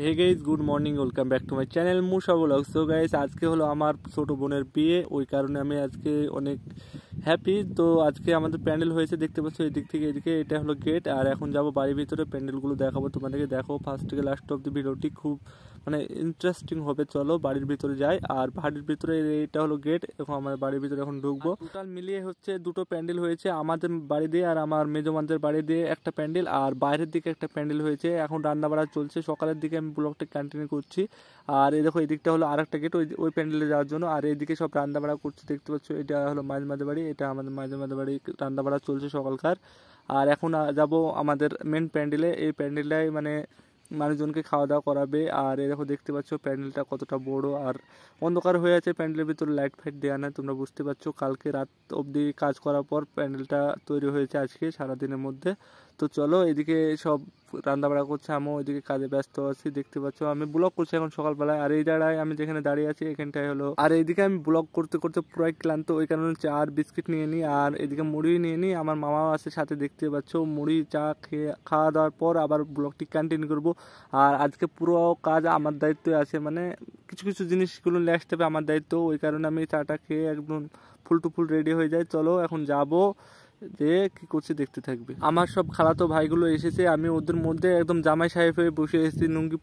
Hey guys, good morning, welcome back to my channel Musha blog. So guys, আজকে হলো আমার ছোট বোনের বিয়ে, ওই কারণে আমি আজকে অনেক হ্যাপি। তো আজকে আমাদের প্যান্ডেল হয়েছে, দেখতে পাচ্ছ এদিক থেকে এদিকে, এটা হলো গেট। আর এখন যাব বাড়ির ভিতরে, প্যান্ডেলগুলো দেখাবো তোমাদেরকে। দেখো ফার্স্ট থেকে লাস্ট অব দি ভিডিওটি খুব ইন্টারেস্টিং হবে। চলো বাড়ির ভিতরে যাই। আর বাড়ির ভিতরে এটা হলো গেট, এখন আমাদের বাড়ির ভিতরে এখন ঢুকবো। টোটাল মিলিয়ে হচ্ছে দুটো প্যান্ডেল হয়েছে, আমাদের বাড়ি দিয়ে আর আমার মেজমানদের বাড়ি দিয়ে একটা প্যান্ডেল, আর বাইরের দিকে একটা প্যান্ডেল হয়েছে। এখন রান্না বাড়া চলছে, সকালের দিকে আমি ব্লগটা কন্টিনিউ করছি। আর এই দেখো এদিকটা হলো আর একটা গেট ওই প্যান্ডেলে যাওয়ার জন্য। আর এইদিকে সব রান্না বাড়া করছে, দেখতে পাচ্ছ। এটা হলো মাঝে বাড়ি, এটা আমাদের মাঝে বাড়ি রান্না বাড়া চলছে সকালকার। আর এখন যাব আমাদের মেন প্যান্ডেলে। এই প্যান্ডেলটাই মানুষজনকে খাওয়া দাওয়া করাবে। আর এই দেখো দেখতে পাচ্ছ প্যান্ডেলটা কতটা বড়, আর অন্ধকার হয়ে আছে, প্যান্ডেলের ভিতরে লাইট ফাইট দেওয়া নাই, তোমরা বুঝতে পারছো। কালকে রাত অবধি কাজ করার পর প্যান্ডেলটা তৈরি হয়েছে আজকে সারাদিনের মধ্যে। তো চলো, এদিকে সব রান্না বাড়া করছে, আমিও ওইদিকে কাজে ব্যস্ত আছি, দেখতে পাচ্ছ। আমি ব্লগ করছি এখন সকালবেলায়। আর এই জায়গায় আমি যেখানে দাঁড়িয়ে আছি এখানটায় হলো, আর এইদিকে আমি ব্লগ করতে করতে পুরাই ক্লান্ত, ওই কারণে চা আর বিস্কিট নিয়ে নিই, আর এদিকে মুড়ি নিয়ে নিই। আমার মামাও আছে সাথে, দেখতে পাচ্ছ। মুড়ি চা খাওয়া দাওয়ার পর আবার ব্লগটি কন্টিনিউ করবো। আর আজকে পুরো কাজ আমার দায়িত্বে আছে, কিছু কিছু জিনিসগুলো নিয়ে আসতে হবে আমার দায়িত্ব, ওই কারণে আমি চাটা খেয়ে একদম ফুল টু ফুল রেডি হয়ে যাই। চলো এখন যাবো, যে কি করছি দেখতে থাকবে। আমার সব খালাতো ভাইগুলো এসেছে, আমি ওদের মধ্যে একদম জামাই সাহেব হয়ে বসে এসেছি, লুঙ্গি